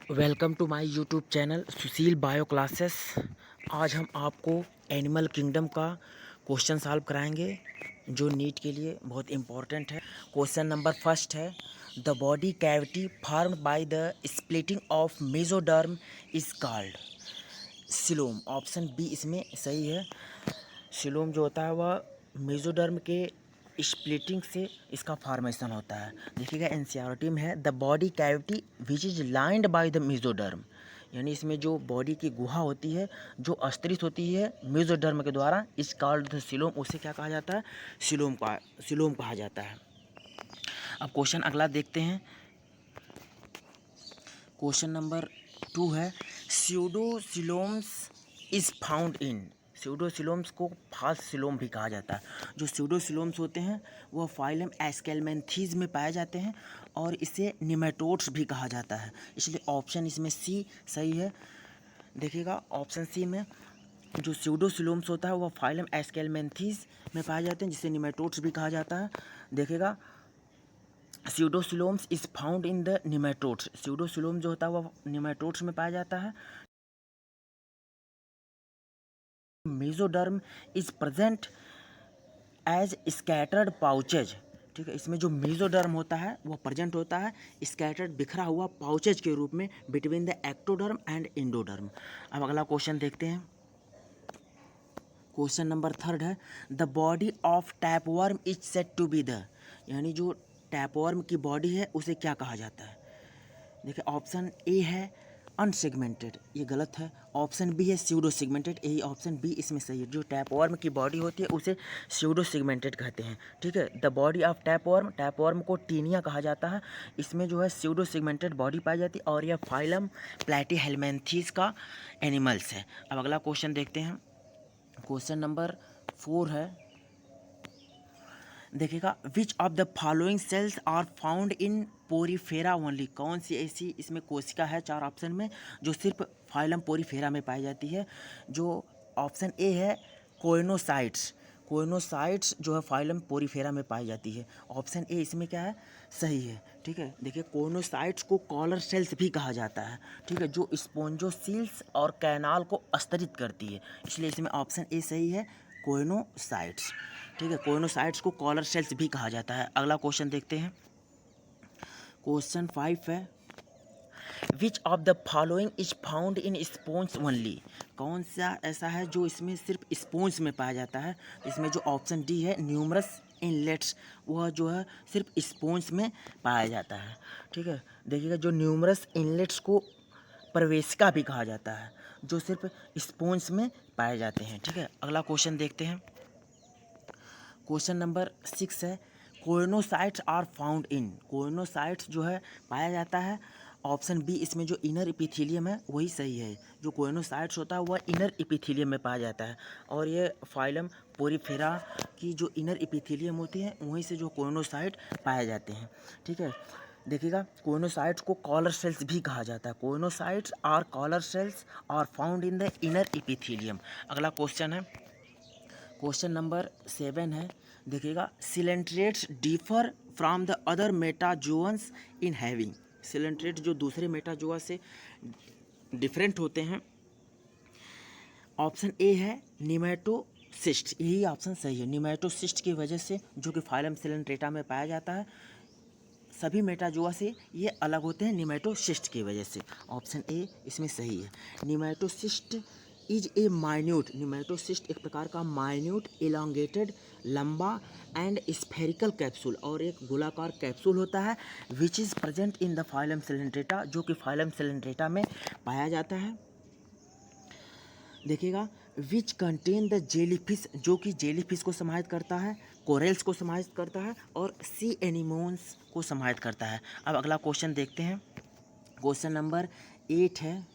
Welcome to my YouTube channel Sushil bio classes. आज हम आपको एनिमल किंगडम का क्वेश्चन सॉल्व कराएंगे जो नीट के लिए बहुत इम्पोर्टेंट है। क्वेश्चन नंबर फर्स्ट है, the body cavity formed by the splitting of mesoderm is called coelom. Option B इसमें सही है। सिलोम जो होता है वह मेसोडर्म के स्प्लिटिंग से इसका फॉर्मेशन होता है। देखिएगा एनसीईआरटी में है, the body cavity which is lined by the mesoderm, यानी इसमें जो बॉडी की गुहा होती है जो अस्त्रित होती है मेसोडर्म के द्वारा, इस कॉल्ड द सिलोम, उसे क्या कहा जाता है? सिलोम कहा जाता है। अब क्वेश्चन अगला देखते हैं। क्वेश्चन नंबर 2 है, स्यूडोसिलोम्स इज फाउंड इन। स्यूडोसिलोम्स को फाल्स सिलोम भी कहा जाता है। जो स्यूडोसिलोम्स होते हैं वह फाइलम एस्केलमेंथीज में पाए जाते हैं और इसे निमेटोड्स भी कहा जाता है, इसलिए ऑप्शन इसमें सी सही है। देखिएगा ऑप्शन सी में जो स्यूडोसिलोम्स होता है वह फाइलम एस्केलमेंथीज में पाए जाते हैं, जिसे निमेटोड्स भी कहा जाता है। देखिएगा pseudocoeloms is found in the nematodes. Pseudocoelom जो होता है वह निमेटोड्स में पाया जाता है। Mesoderm is present as scattered pouches. ठीक है, इसमें जो मेसोडर्म होता है वह प्रेजेंट होता है स्कैटर्ड, बिखरा हुआ पाउचेज के रूप में between the ectoderm and endoderm. अब अगला क्वेश्चन देखते हैं। क्वेश्चन नंबर 3 है, the body of tapeworm is said to be the, यानी जो टैपवर्म की बॉडी है उसे क्या कहा जाता है? देखिए ऑप्शन ए है अनसेगमेंटेड, ये गलत है। ऑप्शन बी है स्यूडो सेगमेंटेड, यही ऑप्शन बी इसमें सही है। जो टैपवर्म की बॉडी होती है उसे स्यूडो सेगमेंटेड कहते हैं। ठीक है, द बॉडी ऑफ टैपवर्म को टीनिया कहा जाता है। इसमें जो है स्यूडो सेगमेंटेड बॉडी पाई जाती है और यह फाइलम प्लैटीहेलमिन्थीज का एनिमल्स है। अब अगला क्वेश्चन देखते हैं। क्वेश्चन नंबर 4 है, देखिएगा which of the following cells are found in porifera only. कौन सी ऐसी इसमें कोशिका है 4 ऑप्शन में जो सिर्फ फाइलम पोरीफेरा में पाई जाती है? जो ऑप्शन ए है कोइनोसाइट्स। कोइनोसाइट्स जो है फाइलम पोरीफेरा में पाई जाती है। ऑप्शन ए इसमें क्या है? सही है। ठीक है, देखिए कोइनोसाइट्स को कॉलर सेल्स भी कहा जाता है। ठीक है, जो स्पोंजोसील्स और कैनाल को स्तरित करती है, इसलिए इसमें ऑप्शन ए सही है, कोइनोसाइट्स। ठीक है, कोइनोसाइट्स को कॉलर सेल्स भी कहा जाता है। अगला क्वेश्चन देखते हैं। क्वेश्चन 5 है, which of the following is found in spoons only. कौन सा ऐसा है जो इसमें सिर्फ स्पोन्स में पाया जाता है? इसमें जो ऑप्शन डी है न्यूमरस इनलेट्स, वह जो है सिर्फ स्पोन्स में पाया जाता है। ठीक है, देखिएगा जो न्यूमरस इनलेट्स को प्रवेशिका भी कहा जाता है, जो सिर्फ स्पोन्स में पाए जाते हैं। ठीक है, अगला क्वेश्चन देखते हैं। क्वेश्चन नंबर 6 है, choanocytes are found in. Choanocytes जो है पाया जाता है, ऑप्शन बी इसमें जो इनर इपिथीलियम है वही सही है। जो कोइनोसाइट्स होता है वह इनर इपिथीलियम में पाया जाता है और ये फाइलम पोरीफेरा की जो इनर इपिथीलियम होती है वहीं से जो कोइनोसाइट पाए जाते हैं। ठीक है, देखिएगा कोइनोसाइट्स को कॉलर सेल्स भी कहा जाता है। Choanocytes are collar cells are found in the inner epithelium. अगला क्वेश्चन है, क्वेश्चन नंबर 7 है, देखिएगा coelenterates differ from the other metazoans in having. Coelenterate जो दूसरे मेटाजोआ से डिफरेंट होते हैं, ऑप्शन ए है निमेटोसिस्ट, यही ऑप्शन सही है। निमेटोसिस्ट की वजह से जो कि फाइलम सिलेंट्रेटा में पाया जाता है, सभी मेटाजोआ से ये अलग होते हैं निमेटोसिस्ट की वजह से। ऑप्शन ए इसमें सही है। Nematocyst is a minute, nematocyst एक प्रकार का माइन्यूट एलोंगेटेड लंबा एंड स्फेरिकल कैप्सूल, और एक गोलाकार कैप्सूल होता है which is present in the phylum Coelenterata, जो कि फाइलम सिलेंट्रेटा में पाया जाता है। देखिएगा विच कंटेन द जेलीफिश, जो कि जेलीफिश को समाहित करता है, कोरेल्स को समाहित करता है और सी एनिमोन्स को समाहित करता है। अब अगला क्वेश्चन देखते हैं। क्वेश्चन नंबर 8 है,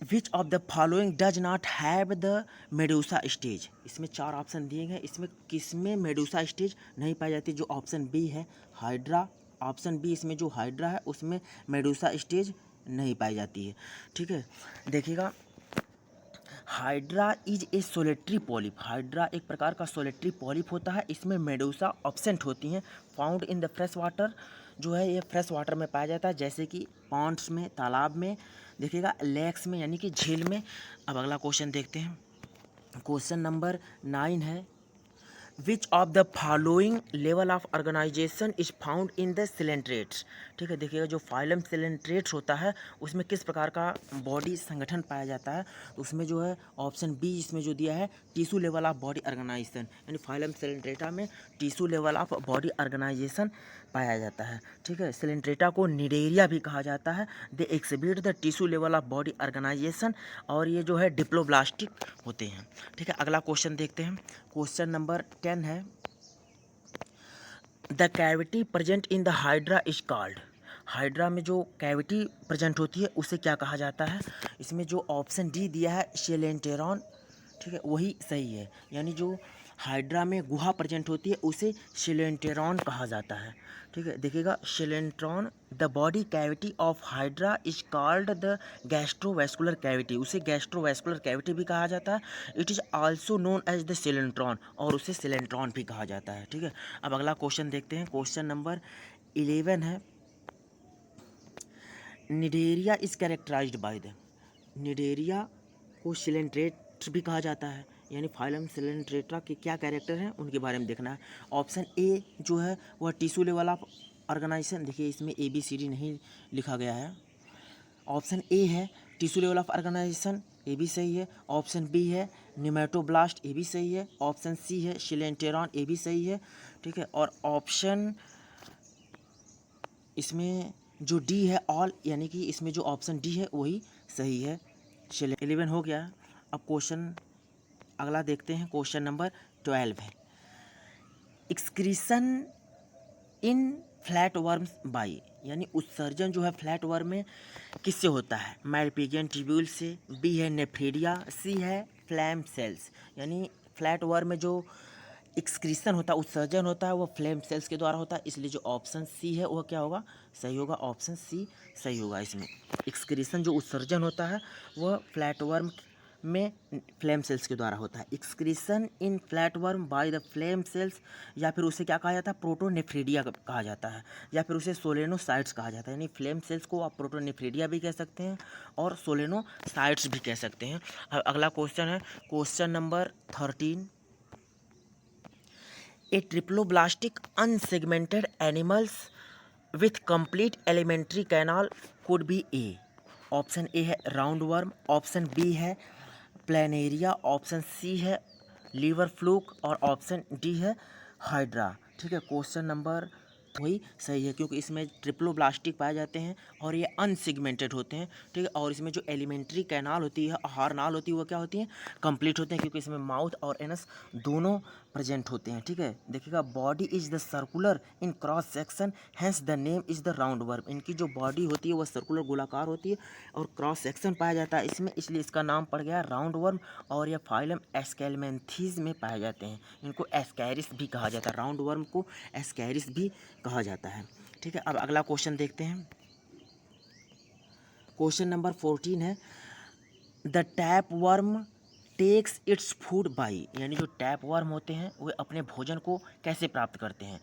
which of the following does not have the Medusa stage. इसमें 4 ऑप्शन दिए गए, इसमें किसमें मेडूसा स्टेज नहीं पाई जाती? जो ऑप्शन बी है हाइड्रा। ऑप्शन बी इसमें जो हाइड्रा है उसमें मेडूसा स्टेज नहीं पाई जाती है। ठीक है, देखिएगा hydra is a solitary polyp. Hydra एक प्रकार का सोलेटरी पॉलिप होता है, इसमें मेडूसा ऑब्सेंट होती हैं, found in the fresh water, जो है ये फ्रेश वाटर में पाया जाता है, जैसे कि पॉन्ड्स में, तालाब में, देखिएगा लेक्स में यानी कि झील में। अब अगला क्वेश्चन देखते हैं। क्वेश्चन नंबर 9 है, which of the following level of organization is found in the coelenterates. ठीक है, देखिएगा जो फाइलम सिलेंट्रेट्स होता है उसमें किस प्रकार का बॉडी संगठन पाया जाता है, तो उसमें जो है ऑप्शन बी इसमें जो दिया है tissue level of body organization, यानी फाइलम सिलेंट्रेटा में tissue level of body organisation पाया जाता है। ठीक है, सिलेंट्रेटा को निडेरिया भी कहा जाता है। They exhibit the tissue level of body organization, और ये जो है डिप्लोब्लास्टिक होते हैं। ठीक है, अगला क्वेश्चन देखते हैं। क्वेश्चन नंबर 10 है, the cavity present in the hydra is called. Hydra में जो कैविटी प्रेजेंट होती है उसे क्या कहा जाता है? इसमें जो ऑप्शन डी दिया है शेलेंटेरॉन, ठीक है, वही सही है। यानी जो हाइड्रा में गुहा प्रेजेंट होती है उसे शेलेंटेरॉन कहा जाता है। ठीक है, देखिएगा coelenteron, the body cavity of hydra is called the gastrovascular cavity, उसे गैस्ट्रोवैस्कुलर कैविटी भी कहा जाता है। It is also known as the coelenteron, और उसे सिलेंट्रॉन भी कहा जाता है। ठीक है, अब अगला क्वेश्चन देखते हैं। क्वेश्चन नंबर 11 है, cnidaria is characterized by the. Cnidaria को सिलेंट्रेट भी कहा जाता है, यानी फाइलम सिलेंट्रेटा के क्या कैरेक्टर हैं उनके बारे में देखना है। ऑप्शन ए जो है वह टिश्यू लेवल ऑफ ऑर्गेनाइजेशन, देखिए इसमें ABCD नहीं लिखा गया है। ऑप्शन ए है टिश्यू लेवल ऑफ ऑर्गेनाइजेशन, ये भी सही है। ऑप्शन बी है निमेटोब्लास्ट, ये भी सही है। ऑप्शन सी है शिलेंटेरॉन, ये भी सही है। ठीक है, और ऑप्शन इसमें जो डी है ऑल, यानी कि इसमें जो ऑप्शन डी है वही सही है। चलिए 11 हो गया। अब क्वेश्चन अगला देखते हैं। क्वेश्चन नंबर 12 है, excretion in flat worms by, यानी उत्सर्जन जो है फ्लैट वर्म में किससे होता है? माइलपीजियन ट्यूब्यूल से, बी है नेफ्रीडिया, सी है फ्लैम सेल्स। यानी फ्लैट वर्म में जो एक्सक्रीशन होता है, उत्सर्जन होता है, वो फ्लेम सेल्स के द्वारा होता है, इसलिए जो ऑप्शन सी है वह क्या होगा? सही होगा, ऑप्शन सी सही होगा। इसमें एक्सक्रीशन जो उत्सर्जन होता है वह फ्लैट वर्म में फ्लेम सेल्स के द्वारा होता है। Excretion in flat worm by the flame cells, या फिर उसे क्या कहा जाता है? प्रोटोनेफ्रीडिया कहा जाता है, या फिर उसे सोलेनोसाइट्स कहा जाता है। यानी फ्लेम सेल्स को आप प्रोटोनेफ्रीडिया भी कह सकते हैं और सोलेनोसाइट्स भी कह सकते हैं। अब अगला क्वेश्चन है question number 13, A triploblastic unsegmented animals with complete alimentary canal could be A. Option A है राउंड वर्म, ऑप्शन बी है प्लेनेरिया, ऑप्शन सी है लीवर फ्लूक, और ऑप्शन डी है हाइड्रा। ठीक है, क्वेश्चन नंबर वही सही है, क्योंकि इसमें ट्रिप्लोब्लास्टिक पाए जाते हैं और ये अनसेगमेंटेड होते हैं। ठीक है, और इसमें जो एलिमेंट्री कैनाल होती है, आहार नाल होती है, वो क्या होती है? कंप्लीट होते हैं, क्योंकि इसमें माउथ और एनस दोनों प्रेजेंट होते हैं। ठीक है, देखिएगा body is the circular in cross section, hence the name is the round worm. इनकी जो बॉडी होती है वह सर्कुलर गोलाकार होती है और क्रॉस सेक्शन पाया जाता है इसमें, इसलिए इसका नाम पड़ गया राउंड वर्म। और यह फाइलम एस्केलमेंथीज में पाए जाते हैं। इनको एस्कैरिस भी कहा जाता है, राउंड वर्म को एस्कैरिस भी कहा जाता है। ठीक है, अब अगला क्वेश्चन देखते हैं। क्वेश्चन नंबर 14 है, the tape worm takes its food by, यानी जो टैप वर्म होते हैं वे अपने भोजन को कैसे प्राप्त करते हैं?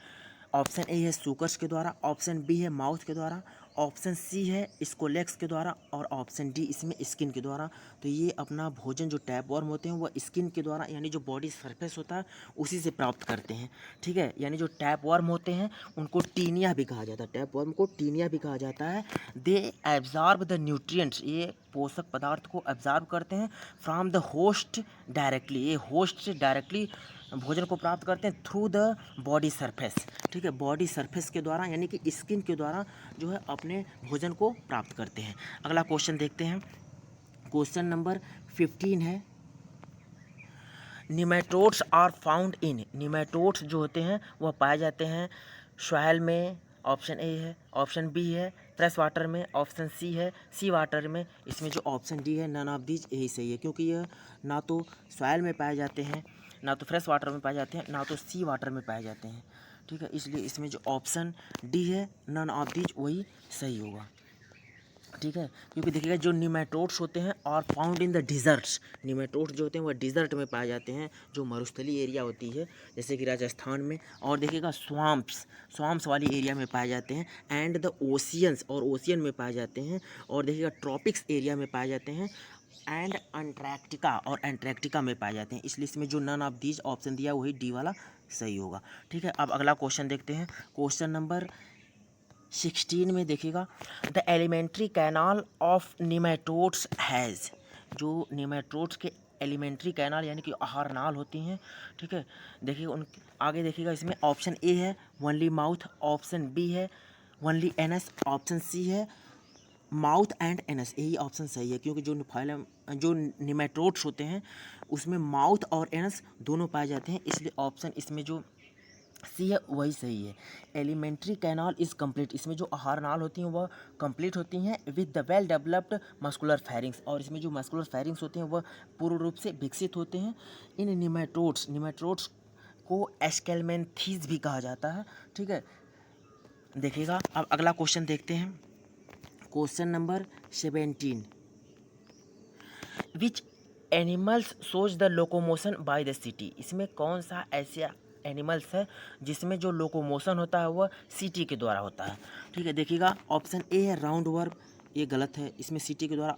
ऑप्शन ए है सूकर्स के द्वारा, ऑप्शन बी है माउथ के द्वारा, ऑप्शन सी है स्कोलेक्स के द्वारा, और ऑप्शन डी इसमें स्किन के द्वारा। तो ये अपना भोजन जो टैप वर्म होते हैं वह स्किन के द्वारा, यानी जो बॉडी सरफेस होता है उसी से प्राप्त करते हैं। ठीक है, यानी जो टैप वर्म होते हैं उनको टीनिया भी कहा जाता है, टैप वर्म को टीनिया भी कहा जाता है। दे एब्जॉर्ब द न्यूट्रिएंट्स, ये पोषक पदार्थ को एब्जॉर्ब करते हैं फ्रॉम द होस्ट डायरेक्टली, ये होस्ट से डायरेक्टली भोजन को प्राप्त करते हैं थ्रू द बॉडी सरफेस। ठीक है, बॉडी सरफेस के द्वारा, यानी कि स्किन के द्वारा जो है अपने भोजन को प्राप्त करते हैं। अगला क्वेश्चन देखते हैं। क्वेश्चन नंबर 15 है, nematodes are found in, nematodes जो होते हैं वह पाए जाते हैं सॉइल में, ऑप्शन ए है, ऑप्शन बी है फ्रेश वाटर में, ऑप्शन सी है सी वाटर में। इसमें जो ऑप्शन डी है नन ऑफ दीज यही सही है, क्योंकि यह ना तो सॉइल में पाए जाते हैं, ना तो फ्रेश वाटर में पाए जाते हैं, ना तो सी वाटर में पाए जाते हैं। ठीक है, इसलिए इसमें जो ऑप्शन डी है नन ऑफ दीज वही सही होगा। ठीक है, क्योंकि देखिएगा जो निमेटोड्स होते हैं और found in the desserts, nematodes जो होते हैं वह डिज़र्ट में पाए जाते हैं, जो मरुस्थलीय एरिया होती है जैसे कि राजस्थान में, और देखिएगा स्वाम्प्स वाली एरिया में पाए जाते हैं, एंड द ओशियंस, और ओशियन में पाए जाते हैं, और देखिएगा ट्रॉपिक्स एरिया में पाए जाते हैं, एंड अंटार्कटिका, और अंटार्कटिका में पाए जाते हैं। इसलिए इसमें जो नन ऑफ दीज ऑप्शन दिया वही डी वाला सही होगा। ठीक है, अब अगला क्वेश्चन देखते हैं। क्वेश्चन नंबर 16 में देखिएगा, the alimentary canal of nematodes has, जो निमेटोड्स के एलिमेंट्री कैनाल यानी कि आहार नाल होती हैं, ठीक है, देखिए उन आगे देखिएगा, इसमें ऑप्शन ए है ओनली माउथ, ऑप्शन बी है ओनली एनस, ऑप्शन सी है माउथ एंड एनस। यही ऑप्शन सही है, क्योंकि जो निमेटोड्स होते हैं उसमें माउथ और एनस दोनों पाए जाते हैं, इसलिए ऑप्शन इसमें जो सी है वही सही है। एलिमेंट्री कैनाल इज़ कंप्लीट, इसमें जो आहार नाल होती हैं वह कंप्लीट होती हैं with the well developed muscular pharynx, और इसमें जो मस्कुलर फेरिंग्स होते हैं वह पूर्ण रूप से विकसित होते हैं। इन निमेटोड्स को एस्केलमेंथीज भी कहा जाता है। ठीक है, देखिएगा, अब अगला क्वेश्चन देखते हैं। Question number 17, which animals shows the locomotion by the city, इसमें कौन सा ऐसा एनिमल्स है जिसमें जो लोकोमोशन होता है वह सिटी के द्वारा होता है। ठीक है, देखिएगा, ऑप्शन ए है राउंड वर्म, ये गलत है, इसमें सिटी के द्वारा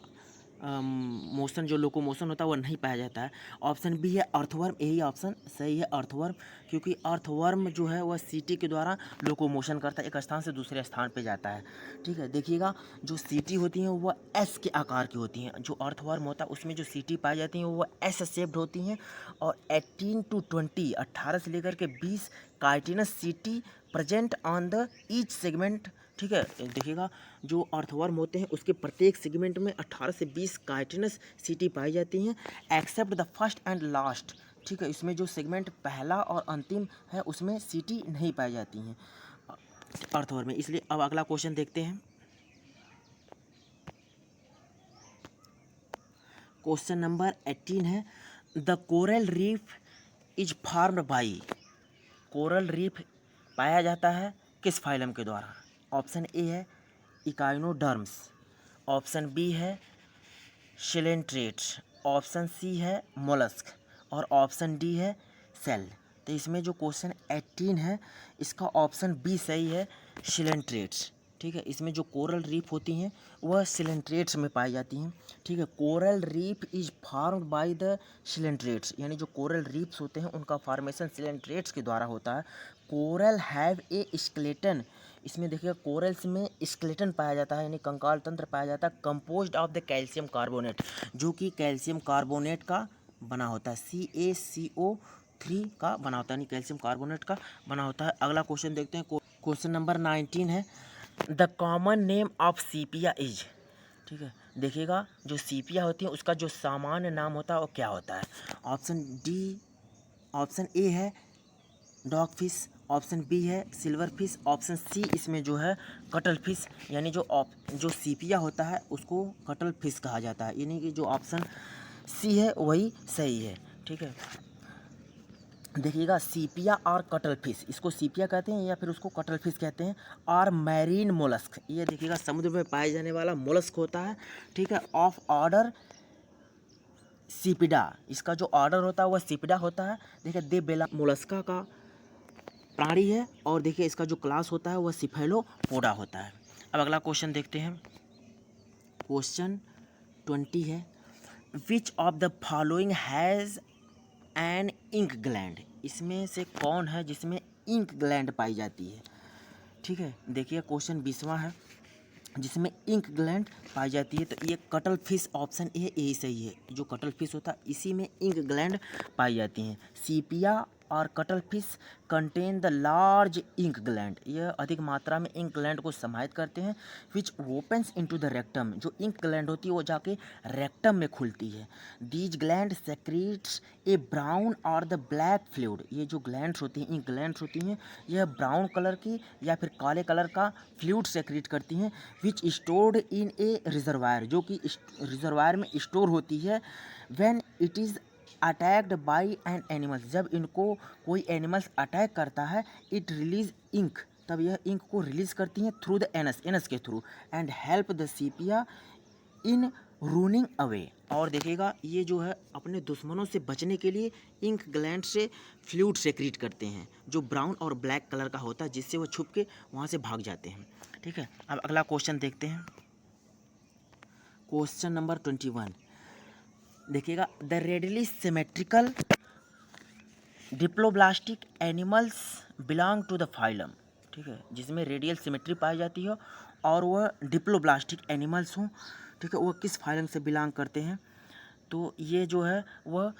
मोशन जो लोकोमोशन होता है वो नहीं पाया जाता है। ऑप्शन बी है अर्थवर्म, यही ऑप्शन सही है, अर्थवर्म, क्योंकि अर्थवर्म जो है वह सीटी के द्वारा लोकोमोशन करता है, एक स्थान से दूसरे स्थान पे जाता है। ठीक है, देखिएगा, जो सीटी होती हैं वह एस के आकार की होती हैं, जो अर्थवर्म होता है उसमें जो सीटी पाई जाती हैं वह एस शेप्ड होती हैं, और 18 to 20, 18 से लेकर के 20 काइटिनस सीटी present on the each segment. ठीक है, देखिएगा, जो अर्थवर्म होते हैं उसके प्रत्येक सेगमेंट में 18 से 20 काइटिनस सीटी पाई जाती हैं, except the first and last. ठीक है, इसमें जो सेगमेंट पहला और अंतिम है उसमें सीटी नहीं पाई जाती हैं अर्थवर्म में। इसलिए अब अगला क्वेश्चन देखते हैं। क्वेश्चन नंबर 18 है, the coral reef is formed by, coral reef पाया जाता है किस फाइलम के द्वारा। ऑप्शन ए है इकाइनोडर्म्स, ऑप्शन बी है शिलेंट्रेट्स, ऑप्शन सी है मोलस्क, और ऑप्शन डी है सेल। तो इसमें जो क्वेश्चन 18 है इसका ऑप्शन बी सही है, शिलेंट्रेट्स। ठीक है, इसमें जो कोरल रीफ होती हैं वह शिलेंट्रेट्स में पाई जाती हैं। ठीक है, coral reef is formed by the coelenterates, यानी जो कोरल रीफ्स होते हैं उनका फॉर्मेशन शिलेंट्रेट्स के द्वारा होता है। कोरल हैव ए स्केलेटन, इसमें देखिएगा कोरल्स में स्केलेटन पाया जाता है, यानी कंकाल तंत्र पाया जाता है, composed of the calcium carbonate, जो कि कैल्शियम कार्बोनेट का बना होता है, CaCO3 का बना होता है, यानी कैल्शियम कार्बोनेट का बना होता है। अगला क्वेश्चन देखते हैं, क्वेश्चन नंबर 19 है, the common name of sepia is. ठीक है, देखिएगा, जो सीपिया होती है उसका जो सामान्य नाम होता है वो क्या होता है। ऑप्शन ए है डॉग फिश, ऑप्शन बी है सिल्वर फिश, ऑप्शन सी इसमें जो है कटल फिश, यानी जो सीपिया होता है उसको कटल फिश कहा जाता है, यानी कि जो ऑप्शन सी है वही सही है। ठीक है, देखिएगा, सीपिया और कटल फिश, इसको सीपिया कहते हैं या फिर उसको कटल फिश कहते हैं, और मैरीन मोलस्क, ये देखिएगा समुद्र में पाए जाने वाला मोलस्क होता है। ठीक है, ऑफ ऑर्डर सीपिडा, इसका जो ऑर्डर होता है वह सीपिडा होता है। देखिए, दे बेला मोलस्का का प्राणी है, और देखिए इसका जो क्लास होता है वह सिफेलोपोडा होता है। अब अगला क्वेश्चन देखते हैं। क्वेश्चन 20 है, which of the following has an ink gland, इसमें से कौन है जिसमें इंक ग्लैंड पाई जाती है। ठीक है, देखिए क्वेश्चन 20वां है, जिसमें इंक ग्लैंड पाई जाती है, तो ये कटल फिश ऑप्शन ए यही सही है, जो कटल फिश होता है इसी में इंक ग्लैंड पाई जाती हैं। सीपिया और cuttlefish contain the large ink gland, यह अधिक मात्रा में इंक ग्लैंड को समाहित करते हैं, विच ओपन्स इनटू द रेक्टम, जो इंक ग्लैंड होती है वो जाके रेक्टम में खुलती है। These gland secrets A brown और द ब्लैक फ्लूइड, ये जो ग्लैंड्स होती हैं, इंक ग्लैंड्स होती हैं, यह ब्राउन कलर की या फिर काले कलर का फ्लूइड सेक्रेट करती हैं, विच स्टोर्ड इन ए रिजर्वायर, जो कि रिजर्वायर में स्टोर होती है। When it is attacked by an animals, जब इनको कोई एनिमल्स अटैक करता है, इट रिलीज इंक, तब यह इंक को रिलीज़ करती हैं थ्रू द एनस के through and help the sepia in ruining away. और देखिएगा ये जो है अपने दुश्मनों से बचने के लिए इंक ग्लैंड से फ्लूइड सेक्रीट करते हैं जो ब्राउन और ब्लैक कलर का होता है, जिससे वो छुप के वहाँ से भाग जाते हैं। ठीक है, अब अगला क्वेश्चन देखते हैं। क्वेश्चन नंबर 21 देखिएगा, the radially symmetrical diploblastic animals belong to the phylum. ठीक है, जिसमें रेडियल सिमेट्री पाई जाती है और वह डिप्लोब्लास्टिक एनिमल्स हों। ठीक है, वह किस फाइलम से बिलोंग करते हैं? तो ये जो है वह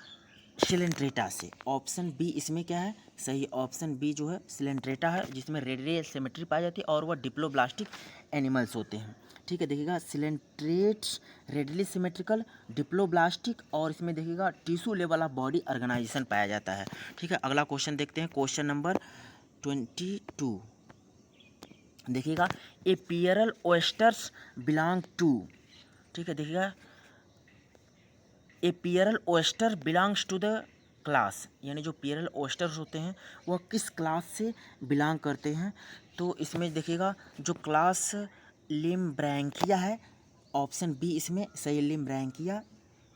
सिलेंट्रेटा से। ऑप्शन बी इसमें क्या है? सही ऑप्शन बी जो है सिलेंट्रेटा है, जिसमें रेडियल सिमेट्री पाई जाती है और वह डिप्लोब्लास्टिक एनिमल्स होते हैं। ठीक है, देखिएगा सिलेंट्रेट्स, रेडियली सिमेट्रिकल, डिप्लोब्लास्टिक, और इसमें देखिएगा tissue level of body organisation पाया जाता है। ठीक है, अगला क्वेश्चन देखते हैं। क्वेश्चन नंबर 22 देखिएगा, a pearl oysters belong to. ठीक है, देखिएगा a pearl oyster belongs to the class, यानी जो पियरल ओएस्टर्स होते हैं वह किस क्लास से बिलोंग करते हैं? तो इसमें देखिएगा जो क्लास लिम्ब्रैंकिया है, ऑप्शन बी इसमें सही लिम्ब्रैंकिया।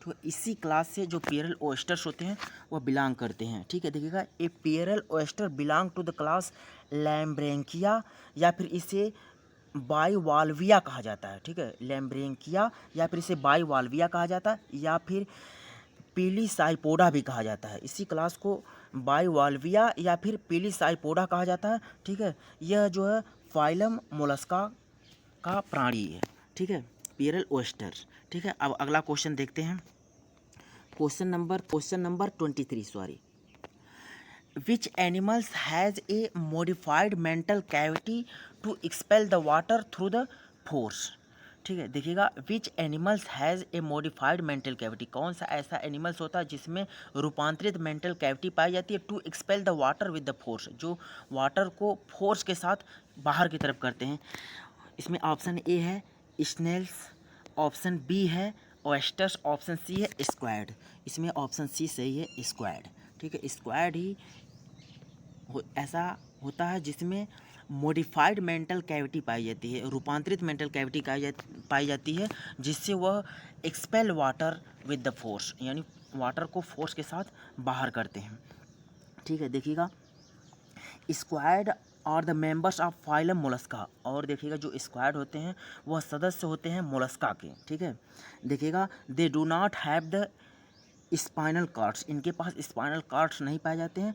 तो इसी क्लास से जो पियरल ओएस्टर्स होते हैं वह बिलोंग करते हैं। ठीक है, देखिएगा a pearl oyster belong to the class lamellibranchia, या फिर इसे बाइवाल्विया कहा जाता है। ठीक है, लैम्ब्रैंकिया, या फिर इसे बाइवाल्विया कहा जाता है, या फिर पीलीसाइपोडा भी कहा जाता है। इसी क्लास को बाइवाल्विया या फिर पीलीसाइपोडा कहा जाता है। ठीक है, यह जो है फाइलम मोलस्का का प्राणी है। ठीक है, पियरल ओएस्टर। ठीक है, अब अगला क्वेश्चन देखते हैं। Question number 23 sorry. Which animals has a modified mantle cavity to expel the water through the force. ठीक है, देखिएगा which animals has a modified mantle cavity, कौन सा ऐसा एनिमल्स होता है जिसमें रूपांतरित मेंटल कैविटी पाई जाती है to expel the water with the force, जो वाटर को फोर्स के साथ बाहर की तरफ करते हैं। इसमें ऑप्शन ए है स्नेल्स, ऑप्शन बी है ओएस्टर्स, ऑप्शन सी है स्क्वैड। इसमें ऑप्शन सी सही है, स्क्वैड। ठीक है, स्क्वैड ही ऐसा होता है जिसमें मॉडिफाइड मेंटल कैविटी पाई जाती है, रूपांतरित मेंटल कैविटी पाई जाती है, जिससे वह expel water with the force, यानी वाटर को फोर्स के साथ बाहर करते हैं। ठीक है, देखिएगा स्क्वाड और the members of phylum Mollusca, और देखिएगा जो स्क्वाड होते हैं वह सदस्य होते हैं मोलस्का के। ठीक है, देखिएगा they do not have the spinal cards, इनके पास स्पाइनल कार्ड्स नहीं पाए जाते हैं,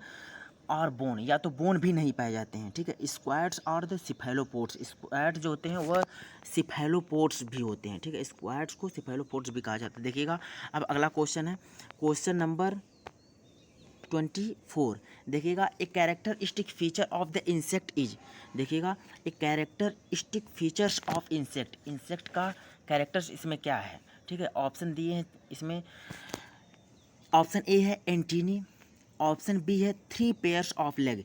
और बोन, या तो बोन भी नहीं पाए जाते हैं। ठीक है, स्क्वाड्स और द सिफेलोपोड्स, स्क्वाड जो होते हैं वह सिफेलोपोड्स भी होते हैं। ठीक है, स्क्वाड्स को सिफेलोपोड्स भी कहा जाता है। देखिएगा अब अगला क्वेश्चन है, क्वेश्चन नंबर 24 देखिएगा, a characteristic feature of the insect is. देखिएगा a characteristic features of insect, insect का कैरेक्टर्स इसमें क्या है? ठीक है, ऑप्शन दिए हैं इसमें। ऑप्शन ए है एंटीनी, ऑप्शन बी है 3 पेयर्स ऑफ लेग,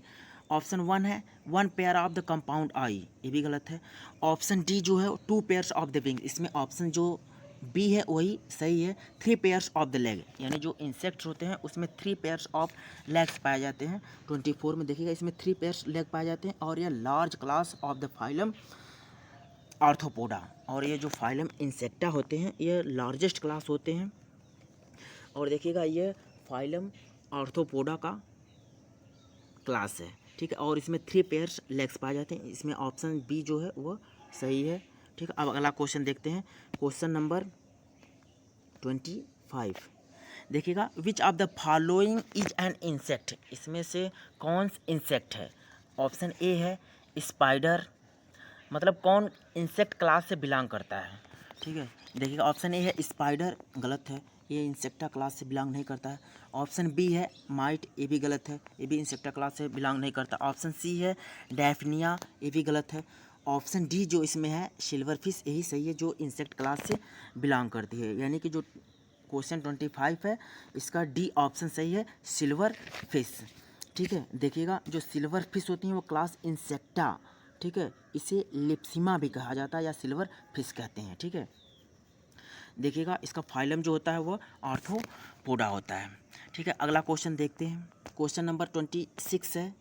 ऑप्शन 1 है 1 पेयर ऑफ द कंपाउंड आई, ये भी गलत है। ऑप्शन डी जो है 2 पेयर्स ऑफ द विंग, इसमें ऑप्शन जो बी है वही सही है, 3 पेयर्स ऑफ द लेग, यानी जो इंसेक्ट्स होते हैं उसमें 3 पेयर्स ऑफ लेग्स पाए जाते हैं। 24 में देखिएगा इसमें 3 पेयर्स लेग पाए जाते हैं, और यह large class of the phylum arthropoda, और ये जो फाइलम इंसेक्टा होते हैं ये लार्जेस्ट क्लास होते हैं। और देखिएगा ये फाइलम आर्थ्रोपोडा का क्लास है। ठीक है, और इसमें 3 पेयर्स लेग्स पाए जाते हैं, इसमें ऑप्शन बी जो है वह सही है। ठीक है, अब अगला क्वेश्चन देखते हैं। क्वेश्चन नंबर 25 देखिएगा, which of the following is an insect, इसमें से कौन इंसेक्ट है? ऑप्शन ए है स्पाइडर, मतलब कौन इंसेक्ट क्लास से बिलोंग करता है? ठीक है, देखिएगा ऑप्शन ए है स्पाइडर, गलत है, ये इंसेक्टा क्लास से बिलोंग नहीं करता है। ऑप्शन बी है माइट, ये भी गलत है, ये भी इंसेक्टा क्लास से बिलोंग नहीं करता। ऑप्शन सी है डैफनिया, ये भी गलत है। ऑप्शन डी जो इसमें है सिल्वर फिश, यही सही है जो इंसेक्ट क्लास से बिलोंग करती है, यानी कि जो क्वेश्चन 25 है इसका डी ऑप्शन सही है, सिल्वर फिश। ठीक है, देखिएगा जो सिल्वर फिश होती हैं वो क्लास इंसेक्टा, ठीक है, इसे लिप्सिमा भी कहा जाता है या सिल्वर फिश कहते हैं। ठीक है, देखिएगा इसका फाइलम जो होता है वो आर्थ्रोपोडा होता है। ठीक है, अगला क्वेश्चन देखते हैं। क्वेश्चन नंबर 26 है,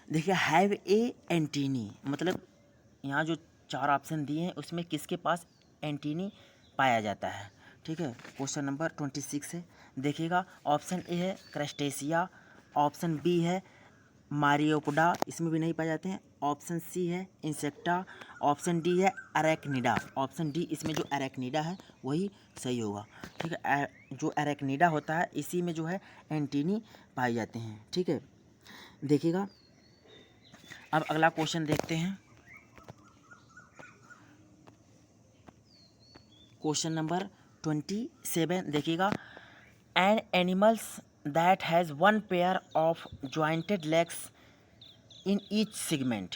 देखिए हैव ए एंटीनी, मतलब यहाँ जो 4 ऑप्शन दिए हैं उसमें किसके पास एंटीनी पाया जाता है। ठीक है, क्वेश्चन नंबर 26 है। देखिएगा ऑप्शन ए है क्रस्टेशिया, ऑप्शन बी है मारियोपोडा, इसमें भी नहीं पाए जाते हैं, ऑप्शन सी है इंसेक्टा, ऑप्शन डी है अरेक्निडा। ऑप्शन डी इसमें जो अरेक्निडा है वही सही होगा। ठीक है, जो अरेक्निडा होता है इसी में जो है एंटीनी पाए जाते हैं। ठीक है, देखिएगा अब अगला क्वेश्चन देखते हैं। क्वेश्चन नंबर 27 देखिएगा, an animals that has one pair of jointed legs in each segment.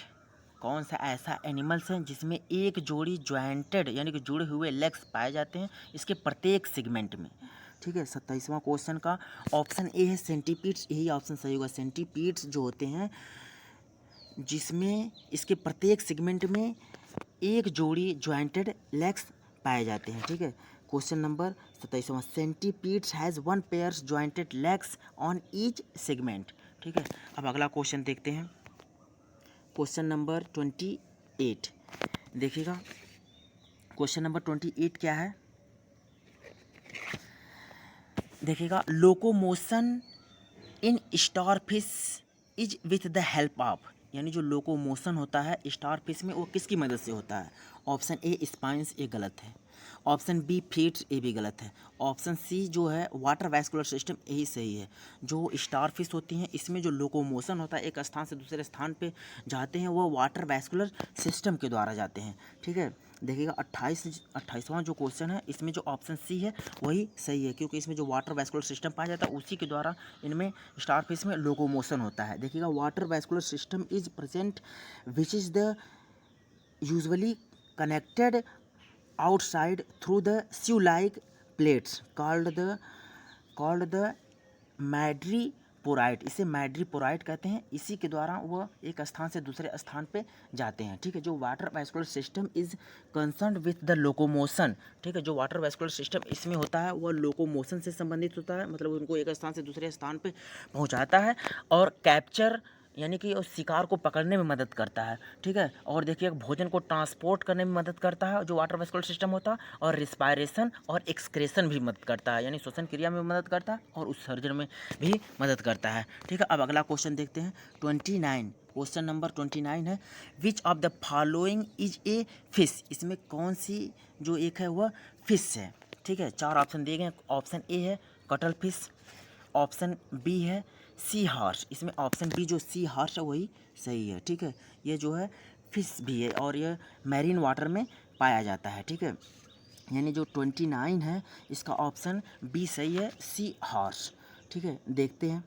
कौन सा ऐसा एनिमल्स है जिसमें एक जोड़ी जॉइंटेड यानी कि जुड़े हुए लेग्स पाए जाते हैं इसके प्रत्येक सेगमेंट में। ठीक है, 27वां क्वेश्चन का ऑप्शन ए है सेंटीपीड्स, यही ऑप्शन सही होगा। सेंटीपीड्स जो होते हैं जिसमें इसके प्रत्येक सेगमेंट में एक जोड़ी जॉइंटेड लेग्स पाए जाते हैं। ठीक है, क्वेश्चन नंबर 27वां, centipedes has one pairs jointed legs on each segment. ठीक है, अब अगला क्वेश्चन देखते हैं। क्वेश्चन नंबर 28 देखिएगा, क्वेश्चन नंबर 28 क्या है देखिएगा, locomotion in starfish is with the help of, यानी जो लोकोमोशन होता है स्टारफिश में वो किसकी मदद से होता है। ऑप्शन ए स्पाइंस, ये गलत है। ऑप्शन बी फ्लीट्स, ये भी गलत है। ऑप्शन सी जो है वाटर वैस्कुलर सिस्टम, यही सही है। जो स्टारफिश होती हैं इसमें जो लोकोमोशन होता है एक स्थान से दूसरे स्थान पे जाते हैं वो वाटर वैस्कुलर सिस्टम के द्वारा जाते हैं। ठीक है, देखिएगा 28वां जो क्वेश्चन है इसमें जो ऑप्शन सी है वही सही है, क्योंकि इसमें जो वाटर वैस्कुलर सिस्टम पाया जाता है उसी के द्वारा इनमें स्टारफिश में लोकोमोशन होता है। देखिएगा water vascular system is present which is the usually connected outside through the shoe-like plates called the मैड्रीपोराइट, इसे मैड्रीपोराइट कहते हैं। इसी के द्वारा वह एक स्थान से दूसरे स्थान पे जाते हैं। ठीक है, जो water vascular system is concerned with the locomotion. ठीक है, जो वाटर वैस्कुलर सिस्टम इसमें होता है वह लोकोमोशन से संबंधित होता है, मतलब उनको एक स्थान से दूसरे स्थान पे पहुंचाता है और कैप्चर यानी कि उस शिकार को पकड़ने में मदद करता है। ठीक है, और देखिए भोजन को ट्रांसपोर्ट करने में मदद करता है जो वाटर वैस्कुलर सिस्टम होता है, और रिस्पायरेशन और एक्सक्रेशन भी मदद करता है, यानी श्वसन क्रिया में मदद करता है और उत्सर्जन में भी मदद करता है। ठीक है, अब अगला क्वेश्चन देखते हैं 29। क्वेश्चन नंबर 29 है, which of the following is a fish, इसमें कौन सी जो एक है वह फिश है। ठीक है, 4 ऑप्शन दिए गए। ऑप्शन ए है कटल फिश, ऑप्शन बी है सी हॉर्स, इसमें ऑप्शन बी जो सी हॉर्स है वही सही है। ठीक है, ये जो है फिश भी है और ये मैरीन वाटर में पाया जाता है। ठीक है, यानी जो 29 है इसका ऑप्शन बी सही है, सी हॉर्स। ठीक है, देखते हैं